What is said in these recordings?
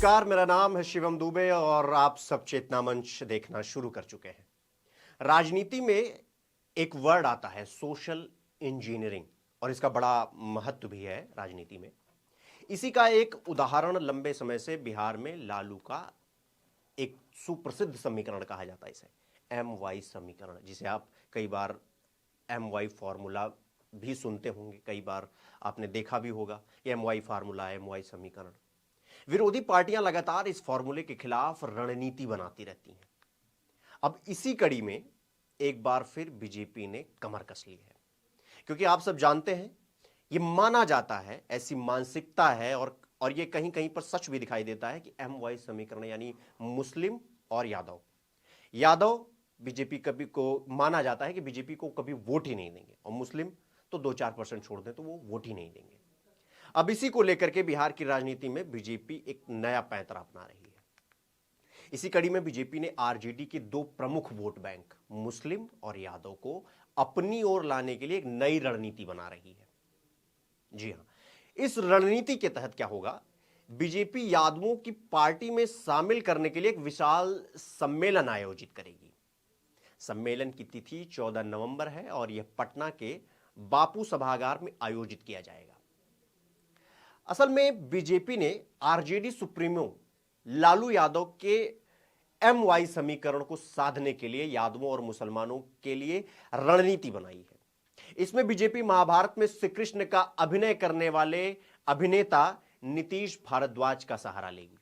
नमस्कार, मेरा नाम है शिवम दुबे और आप सब चेतना मंच देखना शुरू कर चुके हैं। राजनीति में एक वर्ड आता है सोशल इंजीनियरिंग और इसका बड़ा महत्व भी है राजनीति में। इसी का एक उदाहरण लंबे समय से बिहार में लालू का एक सुप्रसिद्ध समीकरण कहा जाता है, इसे एम वाई समीकरण, जिसे आप कई बार एम वाई फॉर्मूला भी सुनते होंगे, कई बार आपने देखा भी होगा। M Y formula, M Y समीकरण। विरोधी पार्टियां लगातार इस फॉर्मूले के खिलाफ रणनीति बनाती रहती हैं। अब इसी कड़ी में एक बार फिर बीजेपी ने कमर कस ली है, क्योंकि आप सब जानते हैं, यह माना जाता है, ऐसी मानसिकता है और यह कहीं कहीं पर सच भी दिखाई देता है कि एम वाई समीकरण यानी मुस्लिम और यादव बीजेपी कभी को माना जाता है कि बीजेपी को कभी वोट ही नहीं देंगे, और मुस्लिम तो 2-4% छोड़ दें तो वो वोट ही नहीं देंगे। अब इसी को लेकर के बिहार की राजनीति में बीजेपी एक नया पैंतरा अपना रही है। इसी कड़ी में बीजेपी ने आरजेडी के दो प्रमुख वोट बैंक मुस्लिम और यादव को अपनी ओर लाने के लिए एक नई रणनीति बना रही है। जी हां, इस रणनीति के तहत क्या होगा, बीजेपी यादवों की पार्टी में शामिल करने के लिए एक विशाल सम्मेलन आयोजित करेगी। सम्मेलन की तिथि 14 नवंबर है और यह पटना के बापू सभागार में आयोजित किया जाएगा। असल में बीजेपी ने आरजेडी सुप्रीमो लालू यादव के एम वाई समीकरण को साधने के लिए यादवों और मुसलमानों के लिए रणनीति बनाई है। इसमें बीजेपी महाभारत में श्री कृष्ण का अभिनय करने वाले अभिनेता नीतीश भारद्वाज का सहारा लेगी।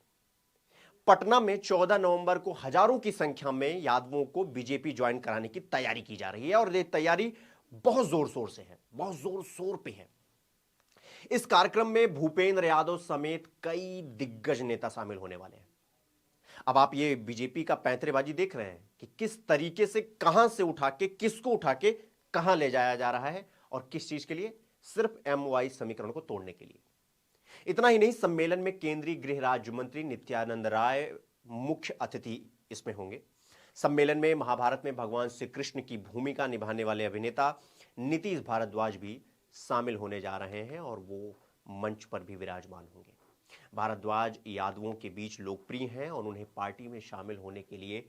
पटना में 14 नवंबर को हजारों की संख्या में यादवों को बीजेपी ज्वाइन कराने की तैयारी की जा रही है और ये तैयारी बहुत जोर शोर से है, बहुत जोर शोर पे है। इस कार्यक्रम में भूपेंद्र यादव समेत कई दिग्गज नेता शामिल होने वाले हैं। अब आप ये बीजेपी का पैंतरेबाजी देख रहे हैं कि किस तरीके से, कहां से उठा के, किसको उठा के कहां ले जाया जा रहा है और किस चीज के लिए, सिर्फ एम वाई समीकरण को तोड़ने के लिए। इतना ही नहीं, सम्मेलन में केंद्रीय गृह राज्य मंत्री नित्यानंद राय मुख्य अतिथि इसमें होंगे। सम्मेलन में महाभारत में भगवान श्री कृष्ण की भूमिका निभाने वाले अभिनेता नीतीश भारद्वाज भी शामिल होने जा रहे हैं और वो मंच पर भी विराजमान होंगे। भारद्वाज यादवों के बीच लोकप्रिय हैं और उन्हें पार्टी में शामिल होने के लिए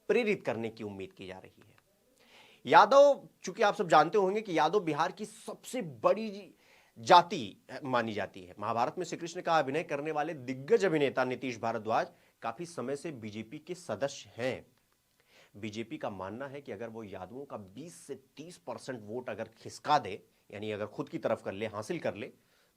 प्रेरित करने की उम्मीद की जा रही है। यादव, चूंकि आप सब जानते होंगे कि यादव बिहार की सबसे बड़ी जाति मानी जाती है। महाभारत में श्री कृष्ण का अभिनय करने वाले दिग्गज अभिनेता नीतीश भारद्वाज काफी समय से बीजेपी के सदस्य हैं। बीजेपी का मानना है कि अगर वो यादवों का 20 से 30% वोट अगर खिसका दे, यानी अगर खुद की तरफ कर ले, हासिल कर ले,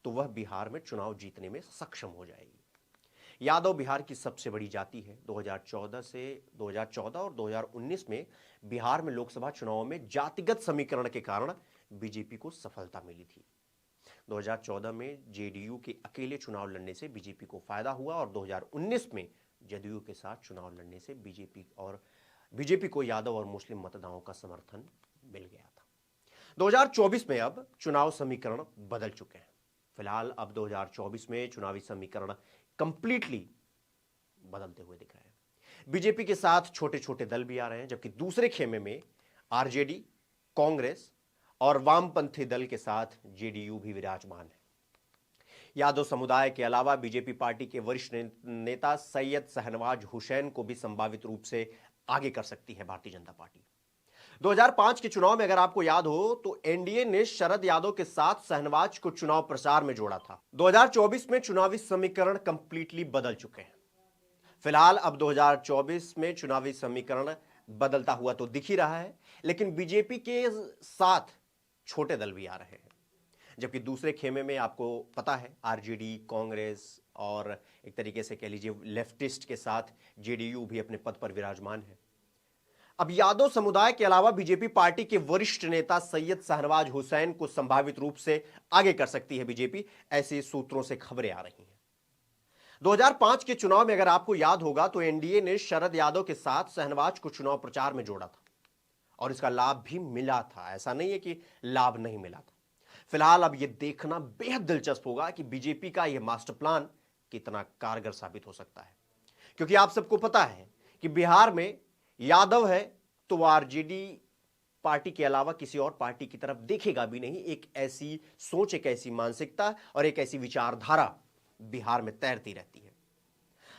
तो वह बिहार में चुनाव जीतने में सक्षम हो जाएगी। यादव बिहार की सबसे बड़ी जाति है। 2014 और 2019 में बिहार में लोकसभा चुनाव में जातिगत समीकरण के कारण बीजेपी को सफलता मिली थी। 2014 में जेडीयू के अकेले चुनाव लड़ने से बीजेपी को फायदा हुआ और 2019 में जदयू के साथ चुनाव लड़ने से बीजेपी को यादव और मुस्लिम मतदाताओं का समर्थन मिल गया था। 2024 में अब चुनाव समीकरण बदल चुके हैं। फिलहाल अब 2024 में चुनावी समीकरण कंप्लीटली बदलते हुए दिख रहे हैं। बीजेपी के साथ छोटे छोटे दल भी आ रहे हैं, जबकि दूसरे खेमे में आरजेडी, कांग्रेस और वामपंथी दल के साथ जेडीयू भी विराजमान है। यादव समुदाय के अलावा बीजेपी पार्टी के वरिष्ठ नेता सैयद शहनवाज हुसैन को भी संभावित रूप से आगे कर सकती है भारतीय जनता पार्टी। 2005 के चुनाव में अगर आपको याद हो तो एनडीए ने शरद यादव के साथ शहनवाज को चुनाव प्रचार में जोड़ा था। 2024 में चुनावी समीकरण कंप्लीटली बदल चुके हैं। फिलहाल अब 2024 में चुनावी समीकरण बदलता हुआ तो दिख ही रहा है, लेकिन बीजेपी के साथ छोटे दल भी आ रहे हैं। जबकि दूसरे खेमे में आपको पता है आरजेडी, कांग्रेस और एक तरीके से कह लीजिए लेफ्टिस्ट के साथ जेडीयू भी अपने पद पर विराजमान है। अब यादव समुदाय के अलावा बीजेपी पार्टी के वरिष्ठ नेता सैयद शहनवाज हुसैन को संभावित रूप से आगे कर सकती है बीजेपी, ऐसे सूत्रों से खबरें आ रही हैं। 2005 के चुनाव में अगर आपको याद होगा तो एनडीए ने शरद यादव के साथ शहनवाज को चुनाव प्रचार में जोड़ा था और इसका लाभ भी मिला था। ऐसा नहीं है कि लाभ नहीं मिला था। फिलहाल अब यह देखना बेहद दिलचस्प होगा कि बीजेपी का यह मास्टर प्लान कितना कारगर साबित हो सकता है, क्योंकि आप सबको पता है कि बिहार में यादव है तो आरजेडी पार्टी के अलावा किसी और पार्टी की तरफ देखेगा भी नहीं। एक ऐसी सोच, एक ऐसी मानसिकता और एक ऐसी विचारधारा बिहार में तैरती रहती है।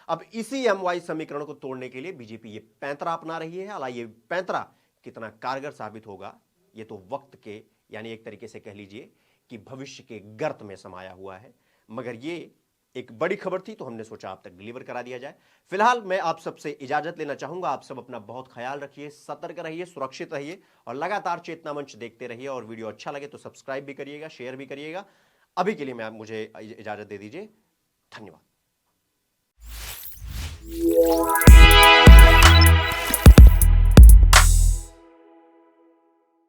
अब इसी MY समीकरण को तोड़ने के लिए बीजेपी ये पैंतरा अपना रही है। हालांकि ये पैंतरा कितना कारगर साबित होगा ये तो वक्त के, यानी एक तरीके से कह लीजिए कि भविष्य के गर्त में समाया हुआ है। मगर ये एक बड़ी खबर थी तो हमने सोचा आप तक डिलीवर करा दिया जाए। फिलहाल मैं आप सबसे इजाजत लेना चाहूंगा। आप सब अपना बहुत ख्याल रखिए, सतर्क रहिए, सुरक्षित रहिए और लगातार चेतना मंच देखते रहिए। और वीडियो अच्छा लगे तो सब्सक्राइब भी करिएगा, शेयर भी करिएगा। अभी के लिए मुझे इजाजत दे दीजिए। धन्यवाद।